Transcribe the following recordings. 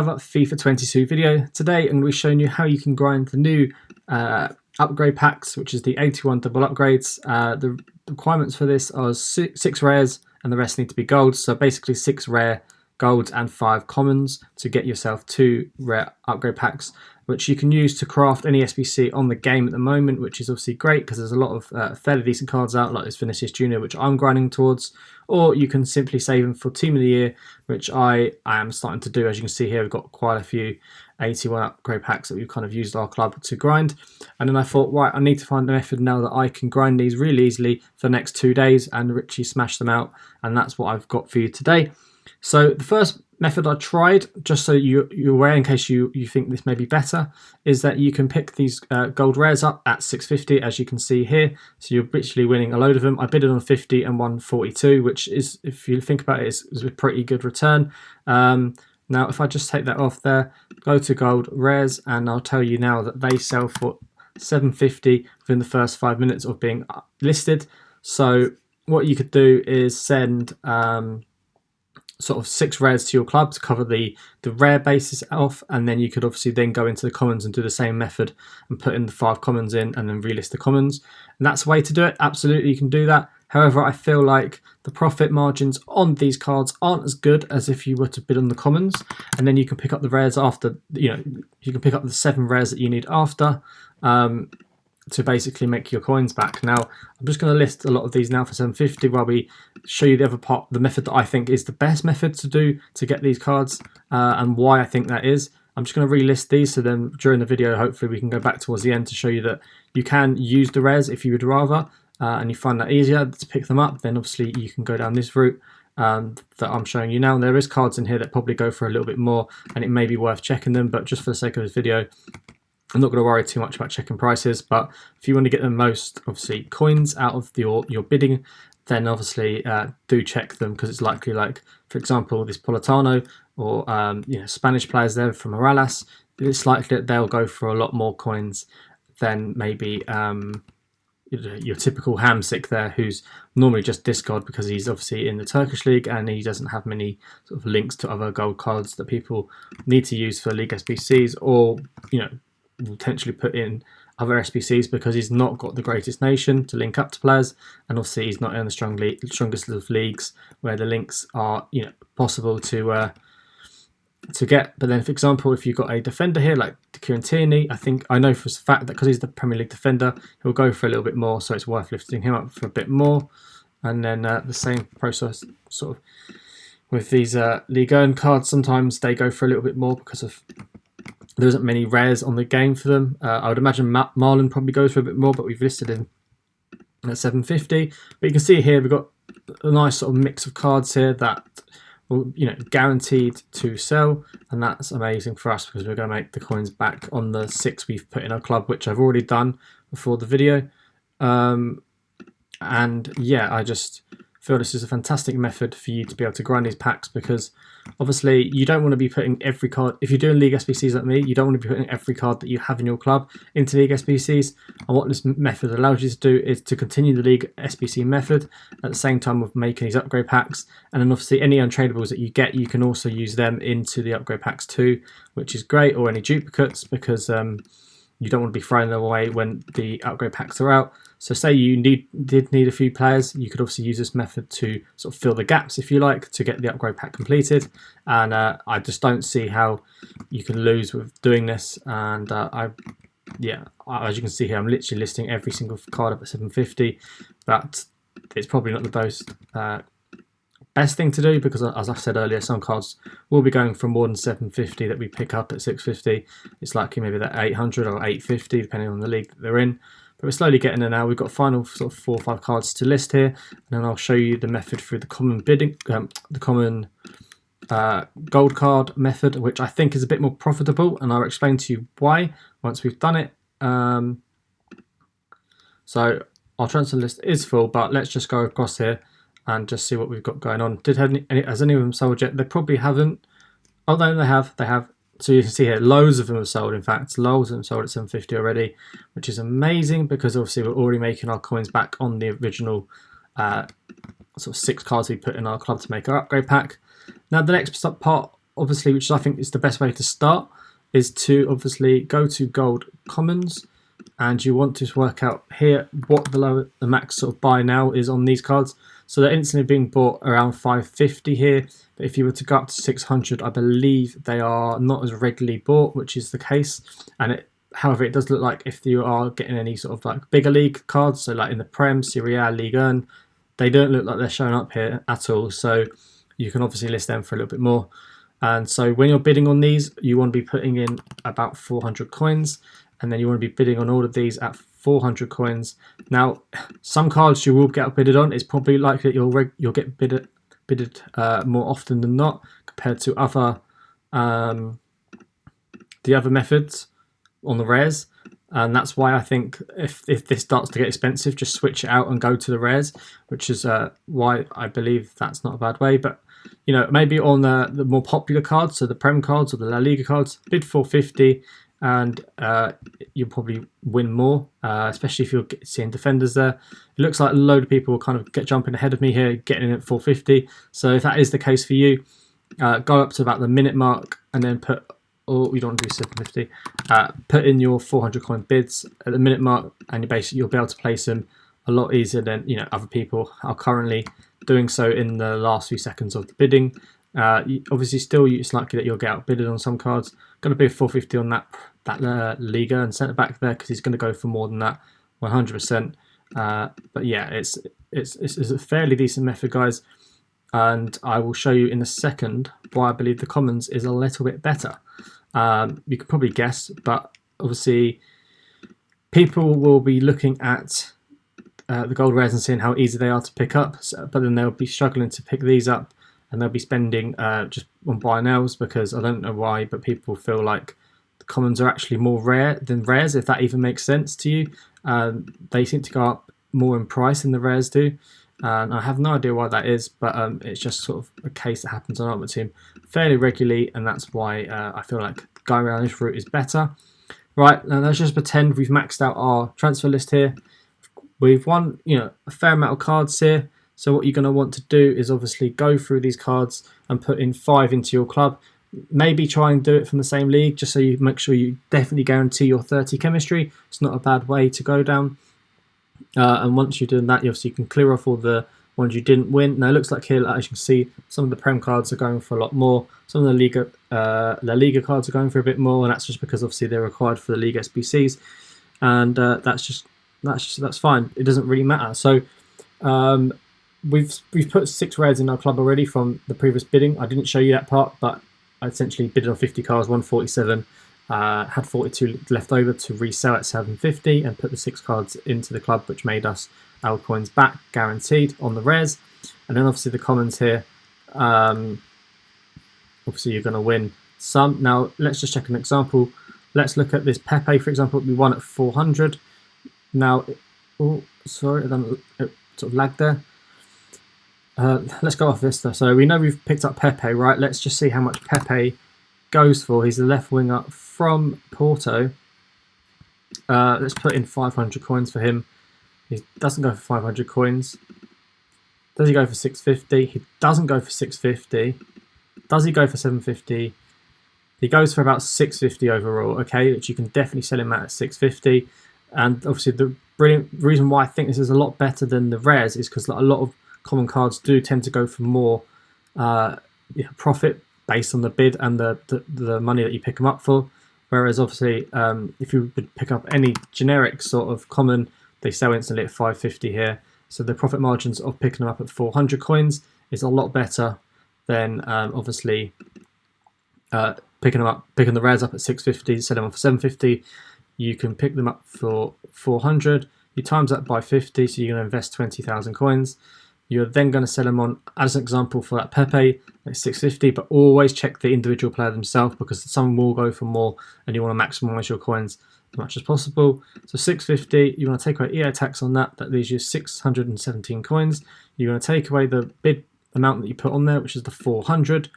Another FIFA22 video. Today I'm going to be showing you how you can grind the new upgrade packs, which is the 81 double upgrades. The requirements for this are 6 rares and the rest need to be golds. So basically 6 rare golds and 5 commons to get yourself 2 rare upgrade packs, which you can use to craft any SBC on the game at the moment, which is obviously great because there's a lot of fairly decent cards out, like this Vinicius Jr., which I'm grinding towards, or you can simply save them for Team of the Year, which I am starting to do. As you can see here, we've got quite a few 81 upgrade packs that we've kind of used our club to grind. And then I thought, right, I need to find a method now that I can grind these really easily for the next 2 days and richly smash them out. And that's what I've got for you today. So the first method I tried, just so you're aware in case you think this may be better, is that you can pick these gold rares up at 650, as you can see here. So you're literally winning a load of them. I bid it on 50 and 142, which is, if you think about it, is a pretty good return. Now, if I just take that off there, go to gold rares, and I'll tell you now that they sell for 750 within the first 5 minutes of being listed. So what you could do is send sort of 6 rares to your club to cover the rare basis off, and then you could obviously then go into the commons and do the same method and put in the 5 commons in and then relist the commons. And that's the way to do it. Absolutely, you can do that. However, I feel like the profit margins on these cards aren't as good as if you were to bid on the commons, and then you can pick up the rares after, you can pick up the 7 rares that you need after to basically make your coins back. Now, I'm just going to list a lot of these now for 750 while we show you the other part, the method that I think is the best method to do to get these cards and why I think that is. I'm just going to relist these, so then during the video, hopefully we can go back towards the end to show you that you can use the rares if you would rather, and you find that easier to pick them up, then obviously you can go down this route that I'm showing you now. And there is cards in here that probably go for a little bit more, and it may be worth checking them, but just for the sake of this video, I'm not going to worry too much about checking prices. But if you want to get the most, obviously, coins out of your bidding, then obviously do check them, because it's likely, like, for example, this Politano or Spanish players there from Morales, it's likely that they'll go for a lot more coins than maybe your typical Hamsik there, who's normally just discard because he's obviously in the Turkish league and he doesn't have many sort of links to other gold cards that people need to use for league SBCs, or potentially put in other SBCs because he's not got the greatest nation to link up to players, and obviously he's not in the strongest of leagues where the links are possible to get. But then, for example, if you've got a defender here like Kieran Tierney, I know for a fact that because he's the Premier League defender, he'll go for a little bit more, so it's worth lifting him up for a bit more. And then the same process sort of with these Ligue 1 cards. Sometimes they go for a little bit more because there isn't many rares on the game for them. I would imagine Marlon probably goes for a bit more, but we've listed him at 750. But you can see here we've got a nice sort of mix of cards here that will, guaranteed to sell, and that's amazing for us because we're going to make the coins back on the 6 we've put in our club, which I've already done before the video. And yeah, I just feel this is a fantastic method for you to be able to grind these packs, because obviously you don't want to be putting every card, if you're doing league SBCs like me, you don't want to be putting every card that you have in your club into league SBCs. And what this method allows you to do is to continue the league SBC method at the same time of making these upgrade packs. And then obviously any untradables that you get, you can also use them into the upgrade packs too, which is great, or any duplicates, because you don't want to be throwing them away when the upgrade packs are out. So say you did need a few players, you could obviously use this method to sort of fill the gaps, if you like, to get the upgrade pack completed. And I just don't see how you can lose with doing this. And as you can see here, I'm literally listing every single card up at 750, but it's probably not the most best thing to do, because as I said earlier, some cards will be going for more than 750 that we pick up at 650. It's likely maybe that 800 or 850 depending on the league that they're in, but we're slowly getting there now. We've got final sort of 4 or 5 cards to list here, and then I'll show you the method through the common bidding, the common gold card method, which I think is a bit more profitable, and I'll explain to you why once we've done it. So our transfer list is full, but let's just go across here and just see what we've got going on. Has any of them sold yet? They probably haven't. Oh no, they have. So you can see here, loads of them have sold. In fact, loads of them sold at 750 already, which is amazing because obviously we're already making our coins back on the original sort of 6 cards we put in our club to make our upgrade pack. Now the next part obviously, which I think is the best way to start, is to obviously go to gold commons, and you want to work out here what the max sort of buy now is on these cards. So they're instantly being bought around 550 here, but if you were to go up to 600, I believe they are not as regularly bought, which is the case. And however, it does look like if you are getting any sort of like bigger league cards, so like in the Prem, Serie A, Ligue 1, they don't look like they're showing up here at all. So you can obviously list them for a little bit more. And so when you're bidding on these, you want to be putting in about 400 coins, and then you want to be bidding on all of these at 400 coins. Now, some cards you will get outbidded on. It's probably likely that you'll get bidded more often than not compared to other the other methods on the rares. And that's why I think if this starts to get expensive, just switch it out and go to the rares, which is why I believe that's not a bad way. But you know, maybe on the more popular cards, so the Prem cards or the La Liga cards, bid 450, and you'll probably win more, especially if you're seeing defenders there. It looks like a load of people will kind of jumping ahead of me here, getting in at 450. So if that is the case for you, go up to about the minute mark and then put, or you don't want to do 750, put in your 400 coin bids at the minute mark, and you'll be able to place them a lot easier than other people are currently doing so in the last few seconds of the bidding. Obviously, still it's likely that you'll get outbidded on some cards. Going to be a 450 on that Liga and centre back there, because he's going to go for more than that 100%. But yeah, it's a fairly decent method, guys, and I will show you in a second why I believe the commons is a little bit better. You can probably guess, but obviously people will be looking at the gold rares and seeing how easy they are to pick up, but then they'll be struggling to pick these up, and they'll be spending just on buy nows, because I don't know why, but people feel like the commons are actually more rare than rares, if that even makes sense to you. They seem to go up more in price than the rares do, and I have no idea why that is, but it's just sort of a case that happens on Ultimate Team fairly regularly, and that's why I feel like going around this route is better. Right, now let's just pretend we've maxed out our transfer list here. We've won, a fair amount of cards here. So what you're going to want to do is obviously go through these cards and put in 5 into your club. Maybe try and do it from the same league, just so you make sure you definitely guarantee your 30 chemistry. It's not a bad way to go down. And once you've done that, you can clear off all the ones you didn't win. Now it looks like here, as you can see, some of the Prem cards are going for a lot more. Some of the La Liga cards are going for a bit more, and that's just because obviously they're required for the League SBCs, and that's fine. It doesn't really matter. So we've put 6 rares in our club already from the previous bidding. I didn't show you that part, but I essentially bidded on 50 cards, won 47, had 42 left over to resell at 750, and put the 6 cards into the club, which made us our coins back guaranteed on the rares. And then obviously the commons here, obviously you're going to win some. Now let's just check an example. Let's look at this Pepe, for example. We won at 400. Now, oh, sorry, it sort of lagged there. Let's go off this though. So we know we've picked up Pepe, right? Let's just see how much Pepe goes for. He's the left winger from Porto. Let's put in 500 coins for him. He doesn't go for 500 coins. Does he go for 650? He doesn't go for 650. Does he go for 750? He goes for about 650 overall, okay, which you can definitely sell him at 650. And obviously the brilliant reason why I think this is a lot better than the rares is because a lot of common cards do tend to go for more profit based on the bid and the money that you pick them up for. Whereas obviously if you would pick up any generic sort of common, they sell instantly at 550 here. So the profit margins of picking them up at 400 coins is a lot better than obviously picking the rares up at 650, sell them on for 750. You can pick them up for 400. You times that by 50, so you're going to invest 20,000 coins. You're then going to sell them on, as an example for that Pepe, at 650, but always check the individual player themselves, because some will go for more and you want to maximise your coins as much as possible. So 650, you want to take away EA tax on that. That leaves you 617 coins. You're going to take away the bid amount that you put on there, which is the 400,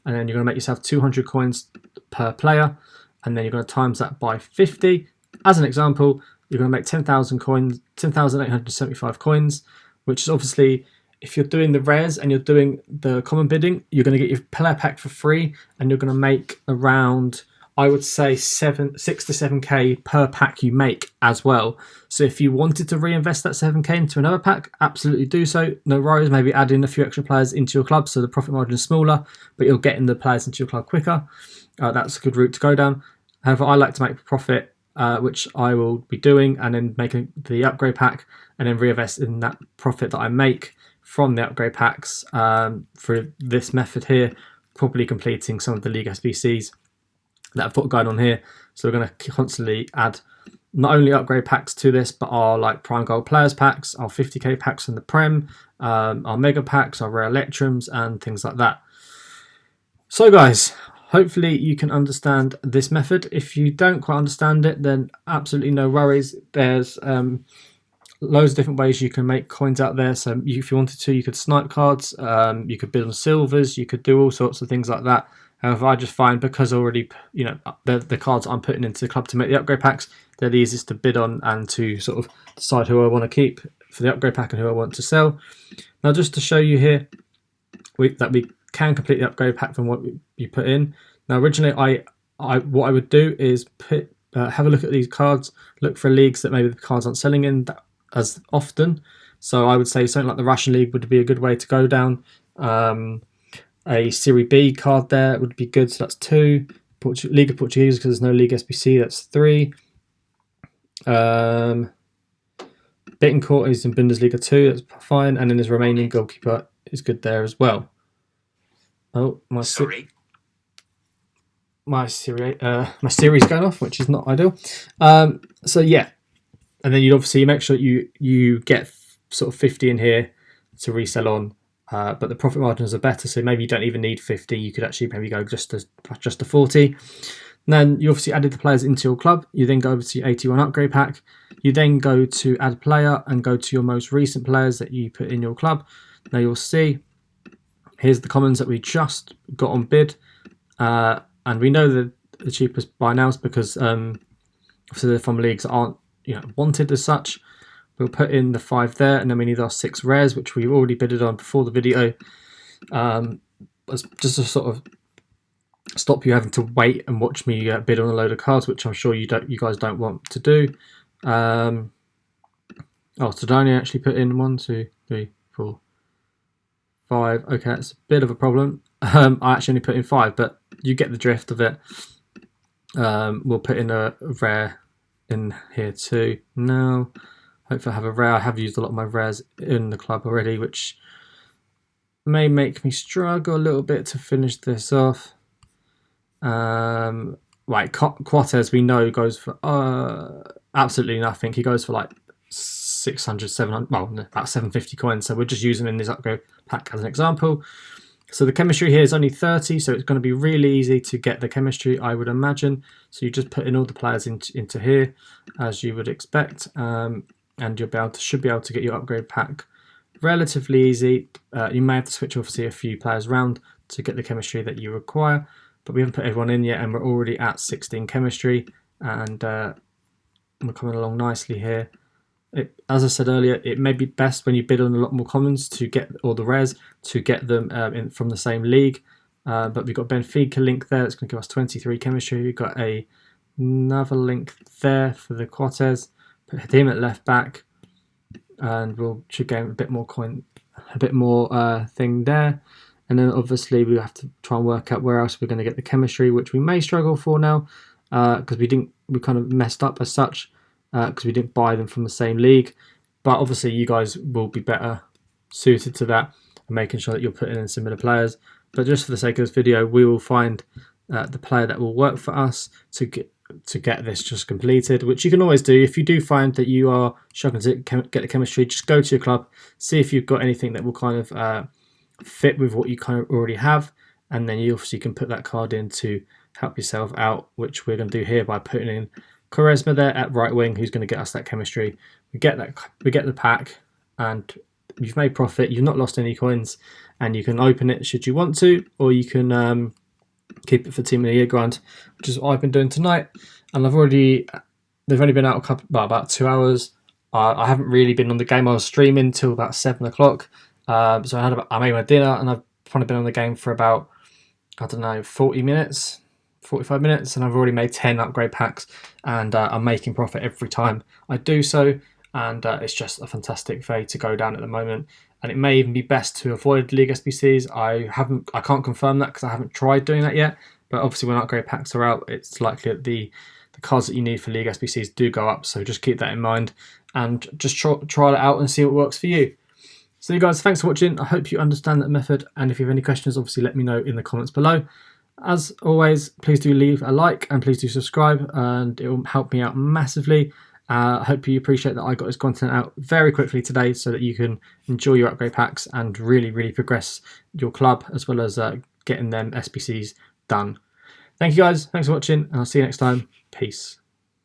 and then you're going to make yourself 200 coins per player, and then you're going to times that by 50. As an example, you're going to make 10,000 coins, 10,875 coins, which is obviously if you're doing the rares and you're doing the common bidding, you're going to get your player pack for free, and you're going to make around, I would say, 6 to 7k per pack you make as well. So if you wanted to reinvest that 7k into another pack, absolutely do so. No worries. Maybe add in a few extra players into your club so the profit margin is smaller, but you're getting the players into your club quicker. That's a good route to go down. However, I like to make profit, which I will be doing, and then making the upgrade pack, and then reinvest in that profit that I make from the upgrade packs through this method here, probably completing some of the League SBCs that I've got going on here. So we're going to constantly add not only upgrade packs to this, but our like Prime Gold Players packs, our 50k packs from the Prem, our Mega packs, our Rare Electrums, and things like that. So guys, hopefully you can understand this method. If you don't quite understand it, then absolutely no worries. There's loads of different ways you can make coins out there. So if you wanted to, you could snipe cards, you could bid on silvers, you could do all sorts of things like that. However, I just find, because already, the cards I'm putting into the club to make the upgrade packs, they're the easiest to bid on and to sort of decide who I want to keep for the upgrade pack and who I want to sell. Now, just to show you here that we can complete the upgrade pack from what you put in. Now, originally, what I would do is have a look at these cards, look for leagues that maybe the cards aren't selling in as often. So I would say something like the Russian League would be a good way to go down. A Serie B card there would be good, so that's 2. League of Portuguese, because there's no League SBC, that's 3. Bittencourt is in Bundesliga 2, that's fine, and then his Romanian goalkeeper is good there as well. Oh, my Siri's going off, which is not ideal. So yeah, and then you make sure you get sort of 50 in here to resell on. But the profit margins are better, so maybe you don't even need 50. You could actually maybe go just to 40. And then you obviously added the players into your club. You then go over to your 81 upgrade pack. You then go to add player and go to your most recent players that you put in your club. Now you'll see, here's the commons that we just got on bid. And we know that the cheapest by now is because obviously they're from leagues that aren't wanted as such. We'll put in the 5 there, and then we need our 6 rares, which we've already bidded on before the video. Just to sort of stop you having to wait and watch me bid on a load of cards, which I'm sure you guys don't want to do. So Daniel actually put in 1, 2, 3, 4, 5. Okay, that's a bit of a problem. I actually only put in 5, but you get the drift of it. We'll put in a rare in here too. Now, hopefully I have a rare. I have used a lot of my rares in the club already, which may make me struggle a little bit to finish this off. Right, Cortez we know goes for absolutely nothing. He goes for like 600, 700, well, about 750 coins. So we're just using him in this upgrade pack as an example. So the chemistry here is only 30, so it's going to be really easy to get the chemistry, I would imagine. So you just put in all the players into here, as you would expect, and you'll should be able to get your upgrade pack relatively easy. You may have to switch obviously a few players around to get the chemistry that you require, but we haven't put everyone in yet, and we're already at 16 chemistry, and we're coming along nicely here. As I said earlier, it may be best when you bid on a lot more commons to get all the rares to get them from the same league. But we've got Benfica link there. That's going to give us 23 chemistry. We've got another link there for the Cortez. Put him at left back, and should gain a bit more coin, a bit more thing there. And then obviously we have to try and work out where else we're going to get the chemistry, which we may struggle for now because we kind of messed up as such. Because we didn't buy them from the same league, but obviously you guys will be better suited to that and making sure that you're putting in similar players. But just for the sake of this video, we will find the player that will work for us to get this just completed, which you can always do. If you do find that you are struggling to get the chemistry, just go to your club, see if you've got anything that will kind of fit with what you kind of already have, and then you obviously can put that card in to help yourself out, which we're going to do here by putting in Charisma there at right wing, who's going to get us that chemistry. We get the pack, and you've made profit. You've not lost any coins, and you can open it should you want to, or you can keep it for Team of the Year grind, which is what I've been doing tonight. And they've only been out about 2 hours. I haven't really been on the game. I was streaming till about 7 o'clock, So I made my dinner, and I've probably been on the game for about, I don't know, 40 minutes, 45 minutes, and I've already made 10 upgrade packs, and I'm making profit every time I do so. And it's just a fantastic way to go down at the moment. And it may even be best to avoid League SBCs. I can't confirm that because I haven't tried doing that yet. But obviously, when upgrade packs are out, it's likely that the cards that you need for League SBCs do go up. So just keep that in mind and just try it out and see what works for you. So you guys, thanks for watching. I hope you understand that method. And if you have any questions, obviously let me know in the comments below. As always, please do leave a like and please do subscribe, and it will help me out massively. I hope you appreciate that I got this content out very quickly today so that you can enjoy your upgrade packs and really, really progress your club, as well as getting them SBCs done. Thank you guys, thanks for watching, and I'll see you next time. Peace.